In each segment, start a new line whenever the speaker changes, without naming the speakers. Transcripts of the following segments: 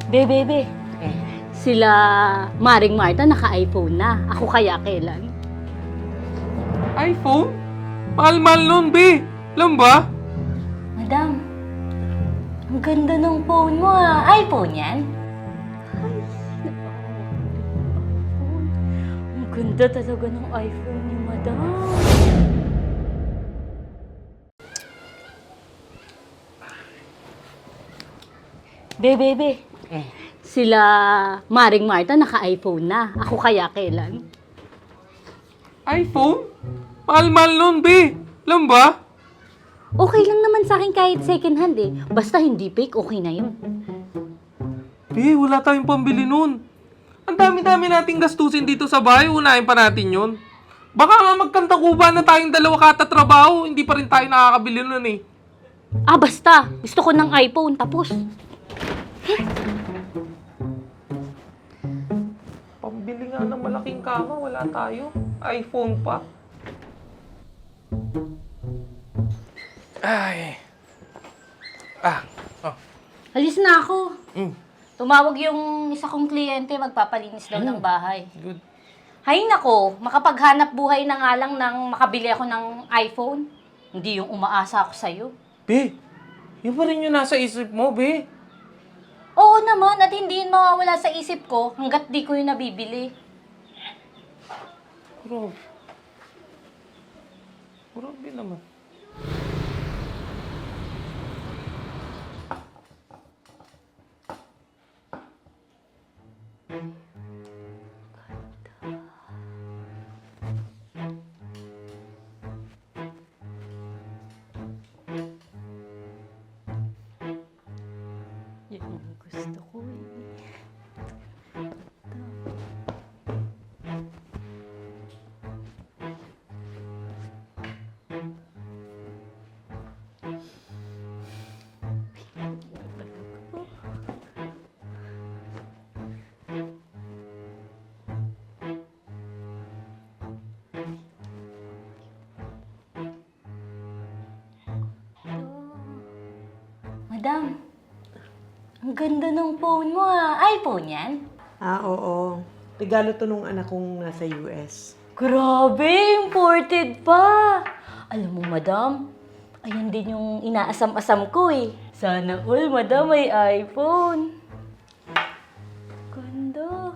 Bebe, sila Maring Marta naka-iPhone na. Ako kaya kailan?
iPhone? Mahal-mahal nun, be. Alam ba?
Madam, ang ganda ng phone mo ah. iPhone yan? Ang ganda talaga ng iPhone ni Madam. Bebe, sila Maring Marta naka-iPhone na. Ako kaya kailan?
iPhone? Mahal-mahal nun, be. Alam ba?
Okay lang naman sa akin kahit second hand eh. Basta hindi fake, okay na yun.
Be, wala tayong pambili nun. Ang dami-dami nating gastusin dito sa bahay. Unahin pa natin yun. Baka nga magkantakuba na tayong dalawa katatrabaho. Hindi pa rin tayo nakakabili nun eh.
Ah, basta. Gusto ko ng iPhone, tapos.
Pambili nga ng malaking kama. Wala tayo. iPhone pa. Ay.
Alis na ako.
Mm.
Tumawag yung isa kong kliyente, magpapalinis daw ng bahay.
Good.
Hay nako, makapaghanap buhay na nga lang nang makabili ako ng iPhone. Hindi yung umaasa ako sa'yo.
Be, yun pa rin yung nasa isip mo, be.
Oo naman, at hindi yun mawawala sa isip ko hanggat di ko yun nabibili.
Grabe. Grabe naman.
Yan ang gusto ko eh. Madam, ang ganda ng phone mo ah. iPhone yan?
Oo. Regalo to nung anak kong nasa US.
Grabe, imported pa. Alam mo, madam, ayan din yung inaasam-asam ko eh. Sana all, madam, may iPhone. Ganda.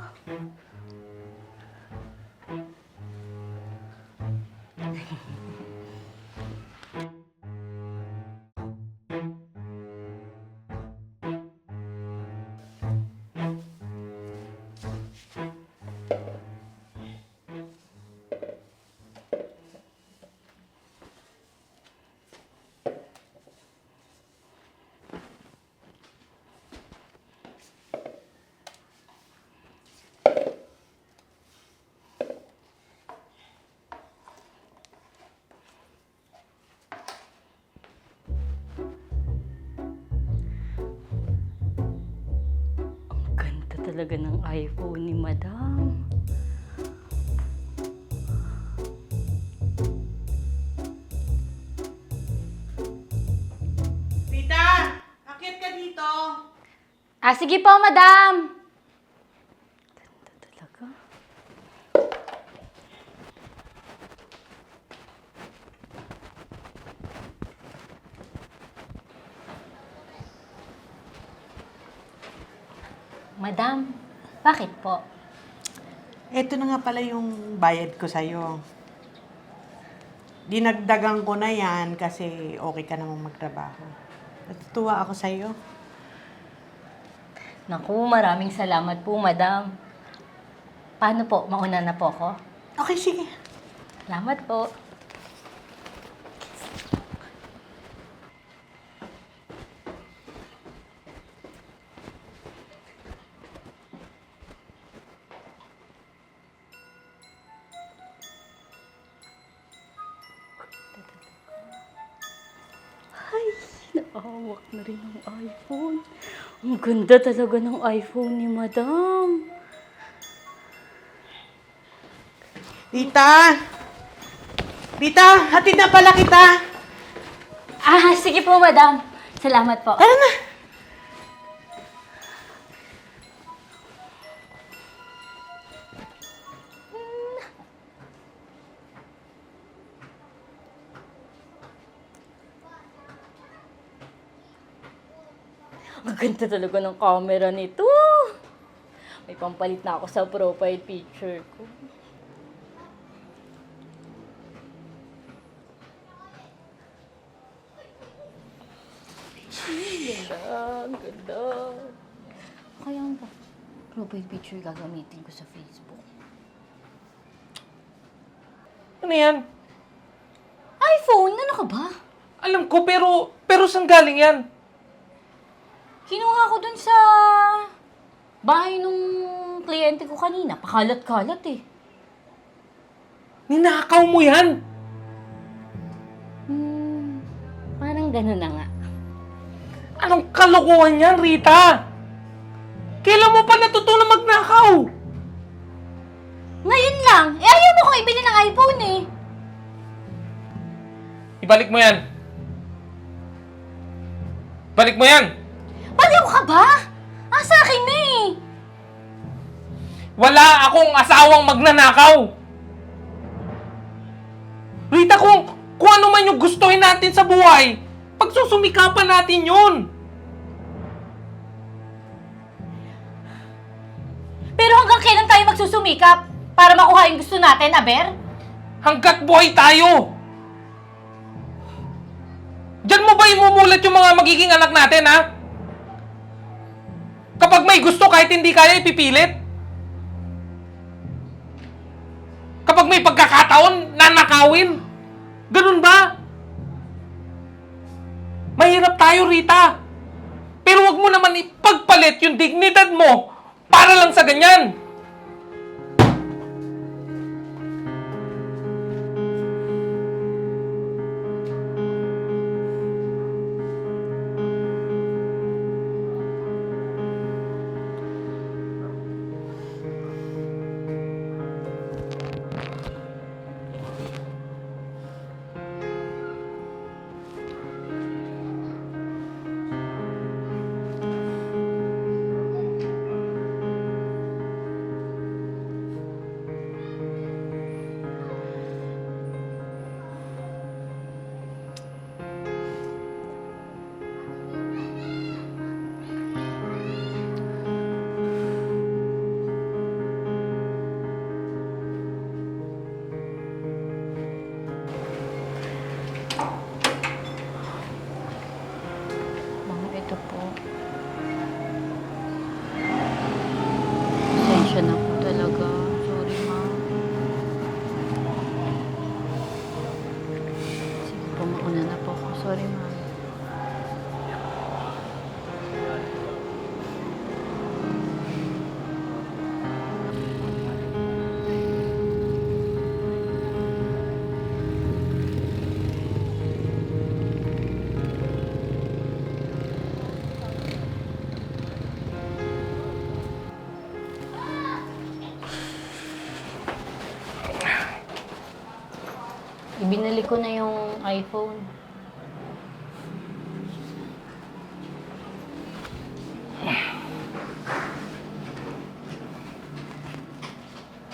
Ganda talaga ng iPhone ni madam.
Tita! Akit ka dito!
Ah, sige po, madam. Ganda talaga. Madam, bakit po?
Ito na nga pala yung bayad ko sa'yo. Dinagdagan ko na yan kasi okay ka namang magtrabaho. Natutuwa ako sa'yo.
Naku, maraming salamat po, madam. Paano po? Mauna na po ako?
Okay, sige.
Salamat po. Ay, naawak na rin ang iPhone. Ang ganda talaga ng iPhone ni madam.
Tita! Tita, hatid na pala kita!
Ah, sige po, madam. Salamat po.
Tara na!
Ang ganda talaga ng camera nito. May pampalit na ako sa profile picture ko. Ang ganda. Kaya ba? Profile picture gagamitin ko sa Facebook.
Ano yan?
iPhone? Ano ka ba?
Alam ko, pero saan galing yan?
Kinuha ko dun sa bahay nung kliyente ko kanina. Pakalat-kalat eh.
Ninakaw mo yan!
Parang gano'n na nga.
Anong kalokohan yan, Rita? Kailan mo pa natutunan magnakaw?
Ngayon lang! Eh, ayaw mo kong ibili ng iPhone eh.
Ibalik mo yan. Balik mo yan!
Baliw ka ba? Sa akin na eh.
Wala akong asawang magnanakaw! Rita, kung ano man yung gustuhin natin sa buhay, pagsusumikapan natin yun!
Pero hanggang kailan tayo magsusumikap para makuha yung gusto natin, Aber?
Hanggat buhay tayo! Diyan mo ba imumulat yung mga magiging anak natin, ha? Kapag may gusto kahit hindi kaya, ipipilit? Kapag may pagkakataon, nanakawin? Ganun ba? Mahirap tayo, Rita. Pero wag mo naman ipagpalit yung dignidad mo para lang sa ganyan.
Ito po. Pasensya na po talaga. Sorry, ma'am. Sige po, mauna na po ako. Sorry, ma'am. Ibinalik ko na yung iPhone.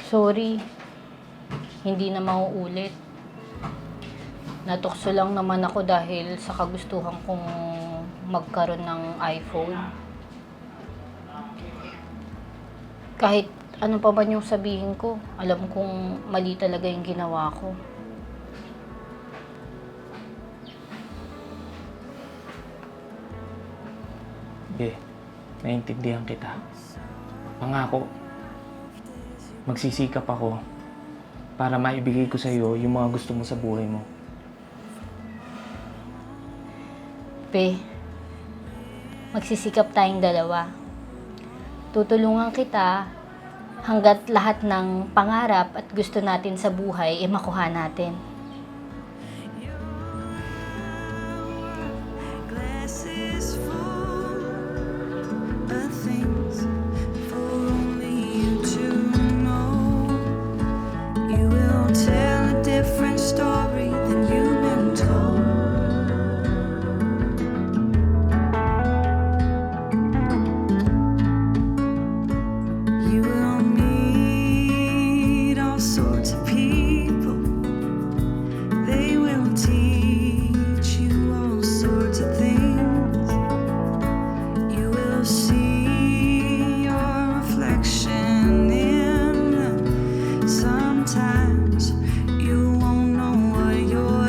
Sorry. Hindi na mauulit. Natukso lang naman ako dahil sa kagustuhan kong magkaroon ng iPhone. Kahit ano pa man yung sabihin ko, alam kong mali talaga yung ginawa ko.
Naiintindihan kita. Pangako, magsisikap ako para maibigay ko sa iyo yung mga gusto mo sa buhay mo.
Pe, magsisikap tayong dalawa. Tutulungan kita hanggat lahat ng pangarap at gusto natin sa buhay ay makuha natin.